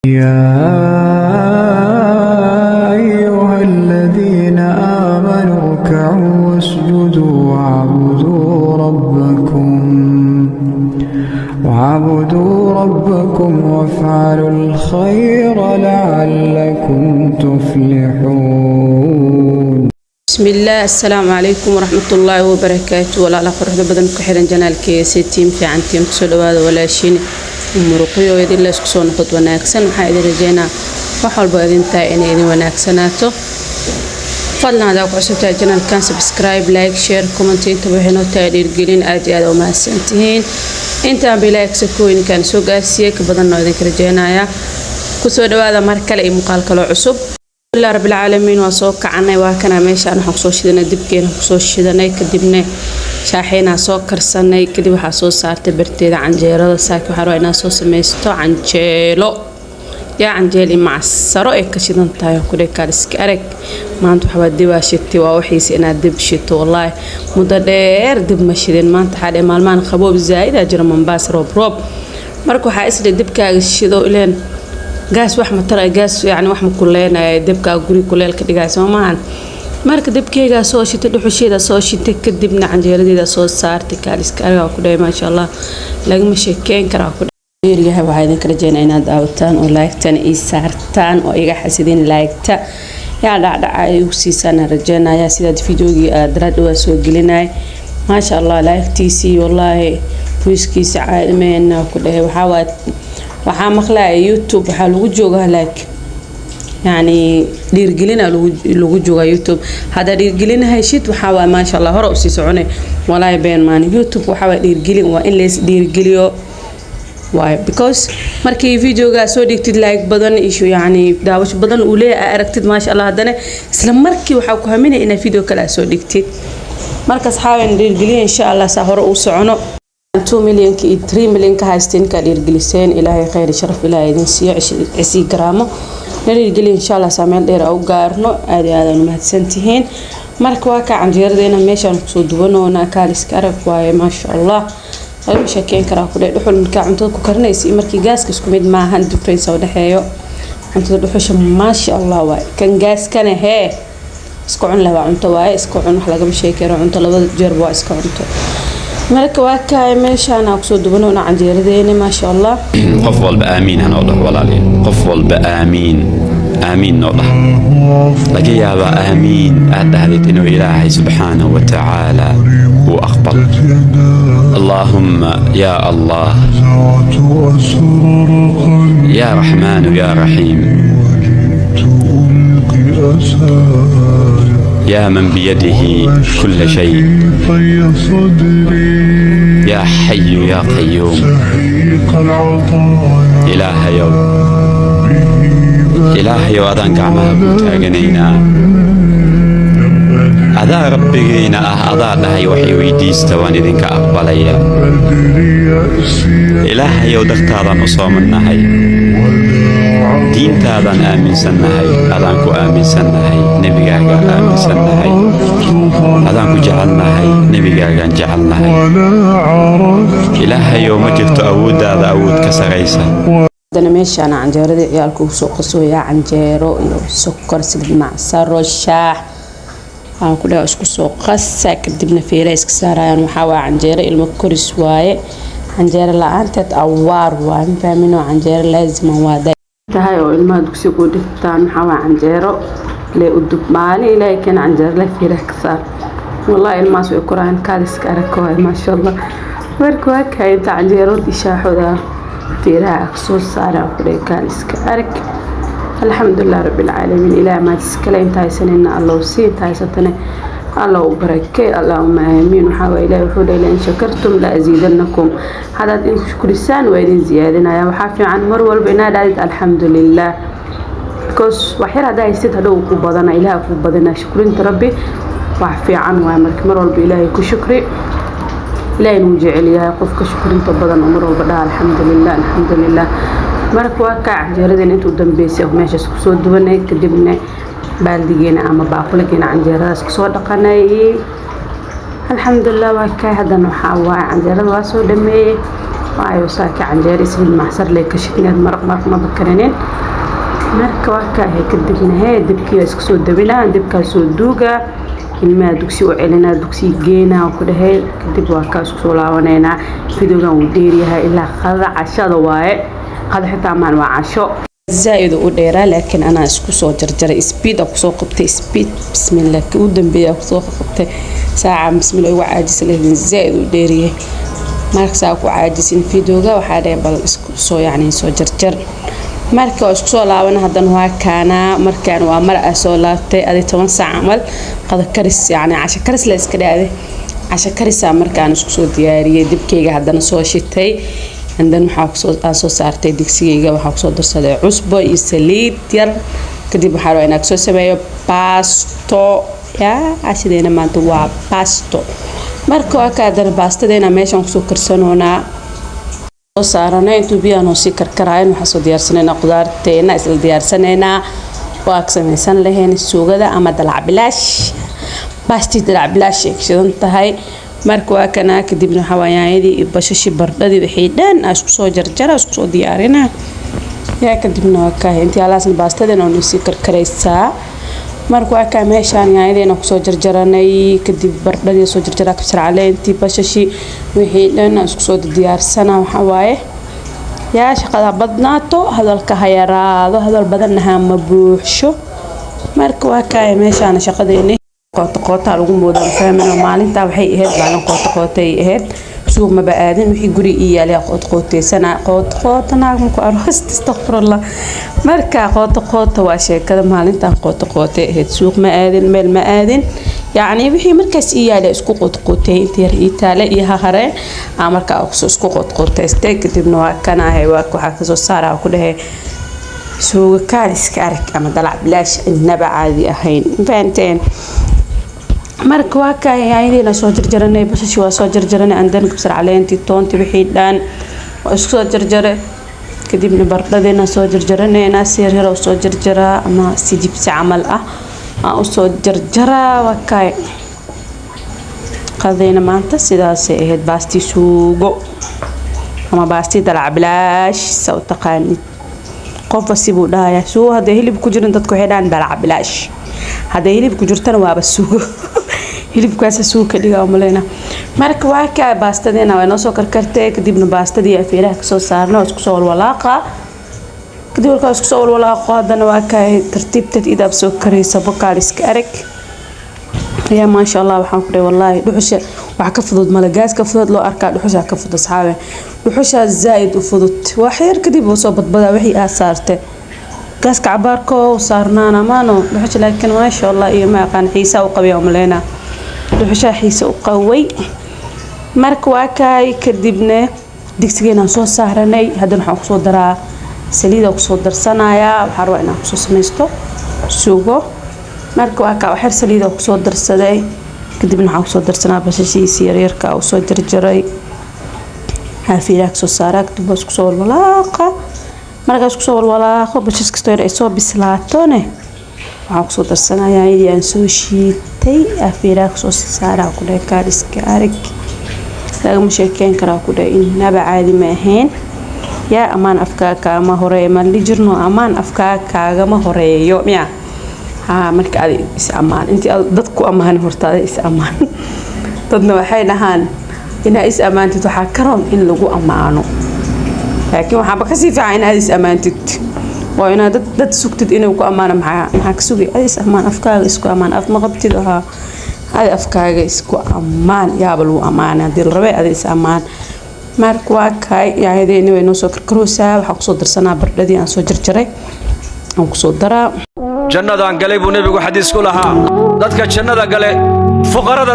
يا أيها الذين آمنوا اركعوا واسجدوا واعبدوا ربكم وافعلوا الخير لعلكم تفلحون. بسم الله. السلام عليكم ورحمة الله وبركاته. ولا لا فرح بدن كحرن جنال كيسي تيم في عن تيم تسلوا هذا ولا شيء مرقيو يدي الله سكسون خد وناكسن وحيد رجينا وحول بأذن تاين يدي وناكسناتو فضلنا هذا وعشرة جنال كان سبسكرايب لايك شير كومنتين تبعينو تادير قلين آدي هذا وما سنتهين انت بلايك سكوين كان سوق أسيك بدنا يدي رجينا يا كسود هذا مركل أي مقال كلو عصب الله رب العالمين وصوك عنا وكنا ماشي أنا حقصوش دنا دبكين حقصوش دنا كدبنا شاحينا سكر سنة كدب حصوص صارت برتيد عن جيرة ساك وحروينا صوص ميستو عن جيلو يا عن جيلي مع السرائك كشدن تايو كده كارسكارك ما أنتو حبدي واشتي ووحيس إن دب شتو والله مدير دب مشيدين ما أنت حد مالمان خبوب زايد أجر من باس روب مركو حاسس الدب كاشيدو إلين جاس وحمة ترى جاس يعني وحمة كلنا دبكة قري كلنا كده جاس ومان مرك دبكة سو شيء تدحشيدا سو شيء تكدبنا عن جيرة سو صارت كاريس كارا وكده ما شاء الله لقى مشكين كرا وكده يرجع وهاي كرجين إن دعوتان ولايكتان إيسارتان وإيجا حسدين لايكتا يا لا يوسي سنة رجعنا يا سيد فيديو دراد وسوق لنا ما شاء الله لايكتيسي والله ويسكي سعاد منا وكده وحاول waxaa maqlaa YouTube waxa lagu joogaa like yani dhiirgelina lagu joogaa YouTube hada dhiirgelina hayshid waxa waa ma sha Allah hore u sii soconay walaahi been maan YouTube waxa waa dhiirgelin waa in lees dhiirgeliyo why because markii videoga soo dhigtid like badan ishu yani daawash badan u leeyahay aragtid ma sha Allah hadana isla markii waxa ku haminay in video kala soo dhigtid markaas xawaan dhiirgeliyo insha Allah sa hore u socono 2 مليون كي 3 مليون كهاستين كدير جلسين إلهي خير شرف إلهي دنسي عسي جرامه نريد جلي إن شاء الله سامع دير أو قارنو هذا نمهد سنتين مرك واقع عن جيردنا ماشان قصود ونونا كاريس كارك واي ما شاء الله غير شاكين كراكو ده دحول نكاع عن تذكر كرنيسي مركي جاس كسكميد مع هند بريس أو دحيو عن تدحوش ما شاء الله واي كان جاس كان هي اسكعون له عن تواي اسكعون حلقة بشيكر عن طلبة جربوا اسكعون تو ملك واكاي ماشان أقصد بنونا عن جيردين ما شاء الله قفول بآمين هنوضح ولا لي قفول بآمين آمين نوضح لقي يا آمين أدهدت إنه إلهي سبحانه وتعالى هو أقبل اللهم يا الله يا رحمن يا رحيم يا من بيده كل شيء يا حي يا قيوم إلهي وأذان كعمها بوتاقنينا أذا ربينا أذا لهي وحي ويديست وان إذنك أقبليا إلهي ودخت هذا نصوم النهي دين تاذان آمين سنهي أذانكو آمين سنهي نبيغاقا آمين سنهي أذانكو جعلناهي نبيغاقا جعلناهي إلهي يوم جرت أود هذا أود كسريسا أنا ماشي أنا عن جيرة يالكو سوق سويا عن جيرو سكر سلب مع سر الشاح أنا كلها أسكو سوق قصة كدبنا في رئيس كسارة وحاوى عن جيرة المكورس واي عن جيرة لا أنت تأوار وهم فاهمينه عن جيرة لازم وادا هاي الماء دكسي قدرتان حوا عن جيرو لي أدب مالي لكن عن جيرو لا في ركثر والله الماء سوي قرآن كارس كاركوه ما شاء الله وركوه كاي تاع عن جيرو دي شاحو ذا في خصوص صار وكذا كارس كارك الحمد لله رب العالمين إلى ما تسكلين تايسنين الله وسين تايستنا الله وبركة اللهم آمين وحاول إلهي وحول إلى إن شكرتم لأزيدنكم هذا إن شكر السان وإذن زيادنا يا وحافي عن مر والبناء الحمد لله كوس وحير هذا يستد هذا وقبضنا إله وقبضنا شكر أنت ربي وحافي عن وامرك مر والبإلهي كشكري لا نوجع لي قفك شكر أنت بدنا مر والبناء الحمد لله مرك واقع جردين أنتو دنبيسي وماشي سكسود دبنا كدبنا بالدينا أما باقولكين عن جرس كسود قناي الحمد لله وكاي هذا نحاوى عن جرس واسو دمي waayo saaka canjeeris bil maxsar leh ka shidneed maraq ma bakaraneen marka waa ka hay kadibna dibkii isku soo dabinaa dibka soo duuga ilmaha dugsi oo celinaa dugsi geena ku dhahay kadib waa ka isku soo laawaneena fiidogan uu dheeriyahay ilaa qada cashada waaye qada xitaa maan waa casho زائد وديرا لكن أنا اسكو جرجر سبيد أو قبتي سبيد بسم الله كودن بيا قبتي ساعة بسم الله وعاجز له زائد وديريه مارك ساكو عاجز فيديوغا وحدا بل اسكو يعني سو جرجر مارك اسكو لابن هدن وا كانا markaan waa mar soo laabtay adi 10 saac amal qada karis yani casho karis la iska dhaaday casho karis markaan isku soo diyaariyay dibkeyga hadana soo shitay عندنا waxaa soo saartay digsigeyga waxaa soo darsaday cusbo iyo saliid yar kadib waxaa rabaa inaan soo sameeyo pasto ya ashideena maanta waa pasto marka waa ka dar pastadeena meeshan ku soo karsanoona soo saarana intuu biyaano si karkaraayn waxaa soo diyaarsanayna qudaarteena isla diyaarsanayna waa ka samaysan lahayn suugada ama dalac bilaash pasti dalac bilaash shidan tahay marka waa kana kadibna xawaayadii iyo bashashi bardadii wixii dhan isku soo jarjara isku soo diyaarina yaa kadibna waa ka intii alaasna baastadana oo si karkaraysaa marka waa ka meeshaan yaayadina ku soo jarjaranay kadib bardadii soo jarjara ka sharcaleyntii bashashi wixii dhan isku soo diyaarsana waxa waaye yaa shaqada badnaato hadalka hayaraado hadal badanna ma buuxsho marka waa ka meeshaan shaqadeena qoota lagu moodo fahmana maalinta waxay ahayd baalan qootay ahayd suuq ma baadin wixii guri iyaalay qootaysan qootana ma ku aroost astaghfirullah marka qoota waa sheekada maalinta qootay ahayd suuq ma aadin meel ma aadin يعني wixii markaas iyaalay isku qootay intii yar itaale iyo hareen marka isku qootay kadibna waa kana hay waxa ka soo saaraa ku dhahay suuq kaaliska arag ama dalac bilaash inaba caadi ahayn faanteen marka waa ka yaayina soo jarjaranay bashashi waa soo jarjaranay andan kabsar caleenti toonti wixii dhan waa isku soo jarjaray kadibna bardadina soo jarjaranayna seer yar oo soo jarjara ama si jibsi amal oo soo jarjara waa ka qadayna maanta sidaas ahayd baasti suugo ama baasti dalac bilaash soo taqaanid qof wasibu dhaaya soo hada hilib ku jirin dadku xidhan dalac bilaash hada hilib ku jirtana waa suugo hilibkaas suuqa dhiga umaleena marka waa ka baastadeena way noo soo karkartay kadibna baastadii afeeraha ka soo saarno isku soo walwalaaqa kadib markaa isku soo walwalaaqo hadana waa ka tartiibteed idab soo karaysa bokaaliska arag ya ma sha Allah waxaan ku dhahay wallahi dhuxusha waxa ka fudud malagaas ka fudud loo arkaa dhuxusha ka fudud saxaabe dhuxusha zaid u fudud wax yar kadib soo badbada wixii aad saartay gaaska cabaarko saarnaana maano dhuxusha laakiin ma sha Allah iyo ma qaan xiisa u qabiyo umaleena dhuxusha xiisa u qaway marka waa kaay kadibna digsigeena soo saaranay hadana waxaan ku soo daraa saliid ku soo darsanaya waxa rabaa inaan ku soo sameysto suugo marka waa ka waxar saliid ku soo darsaday kadibna waxaan ku soo darsanaa basashiisi yaryarka oo soo jarjaray hafiiraak soo saaraa kadib isku soo walaaqa markaas ku soo walwalaaqo bashash kasto ay soo bislaatone waxaan ku soo darsanayaa inaan soo shiitay hafiiraak soo saaraa ku dhahay kaaliska arag laga sheekeen karaa ku dhahay inaba caadi ma ahayn yaa amaan afkaaga ma horeeyo ma lijirno amaan afkaaga ma horeeyo miya marka aad is amaan intii dadku amaan hortaada is amaan dadna waxay dhahaan inaa is amaantid waxa karoon in lagu amaano laakiin waxa ba ka sii fiican in aad is amaantid waa ina dad sugtid inuu ku amaano maxaa ka sugay aad is amaan afkaaga isku amaan af ma qabtid aad afkaaga isku amaan yaaba lagu amaana hadii la rabay aad is amaan marka waa kay yaayadeen way noo soo karkaroosaa waxa ku soo darsanaa bardadii aan soo jarjaray aan ku soo daraa jannadaan galay buu nabigu xadiis ku lahaa dadka jannada gale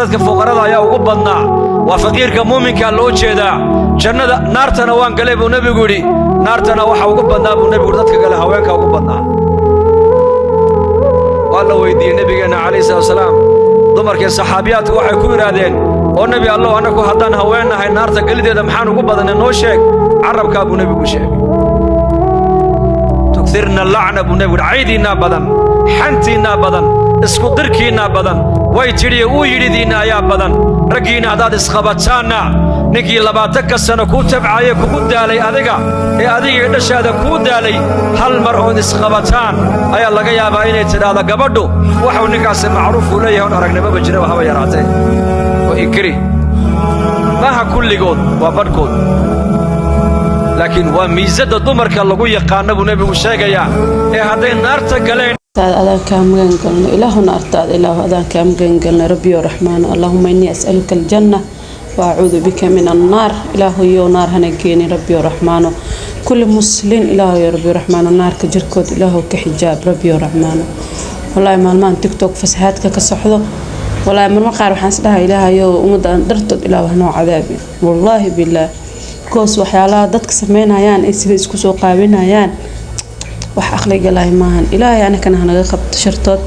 dadka fuqarada ayaa ugu badnaa waa faqiirka muuminka loo jeedaa jannada naartana waan galay buu nabigu yiri naartana waxa ugu badnaa buu nabigu dadka gale haweenka ugu badnaa wala weydiiyay nabigeena kaleey salaam dumarkii saxaabiyaadku waxay ku yiraahdeen oo nabi Allah anagu haddaan haweenahay naarta galideeda maxaan ugu badanay noo sheeg carabka buu nabigu sheegay تكثرنا اللعنة بنبي عيدنا بدن حنتنا بدن اسكو دركينا بدن ويتري ويريدنا يا بدن رجينا هذا اسخبتنا ninkii 20 sano ku tabcaya kugu daalay adiga ee adiga dhashaada ku daalay hal mar oo isqabataan ayaa laga yaabaa inay tiraahdo gabadhu waxa ninkaas macruuf u leeyahay oo aragnimo jira waxa yaraatay oo ikri maaha kulligood waa badkood laakiin waa miisada dumarka lagu yaqaan abu nabigu sheegaya ee haday naarta galeen أذان كامل قلنا إلهنا أرتاد إله أذان كامل قلنا ربي الرحمن اللهم إني أسألك الجنة وأعوذ بك من النار إله يو نار هنجيني ربي الرحمن كل مسلم إله يا ربي الرحمن النار كجركود إله كحجاب ربي الرحمن والله ما تيك توك فسهاتك كصحده والله من مقار وحنس لها إله يو ومد درت إله نوع عذابي والله بالله كوس وحيالات ضدك سمينا يان إيش كوسو قابلنا يان wax aqliga ilaahay maahan ilaahay ana kana hanaga qabto shartood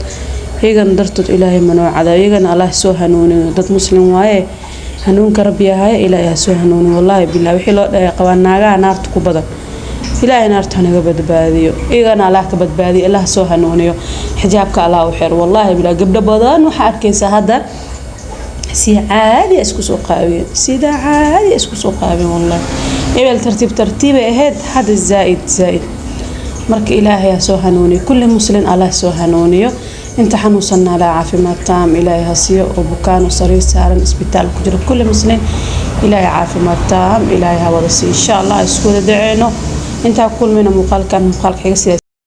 heegan dartood ilaahay manoo cadaayigana allah soo hanuuniyo dad muslim waaye hanuunka rabbi yahay ilaahay soo hanuuniyo wallahi billaah wixii loo dhaay qabanaaga naarta ku badan ilaahay naarta hanaga badbaadiyo igana allah ka badbaadiyo allah soo hanuuniyo xijaabka allah u xir wallahi billaah gabdho badan waxa arkaysa hadda si caadi isku soo qaabiyeen sida caadi isku soo qaabiyeen wallahi ebel tartiib ahayd hada zaid marka ilaahay soo hanuuniyo kulli muslim allah soo hanuuniyo inta xanuunsan ala caafimaad taam ilaahay hasiyo oo bukaan sariir saaran isbitaal ku jiro kulli muslim ilaahay caafimaad taam ilaahay hawada si insha Allah isku daceeno inta kulmina muuqaalkan xiga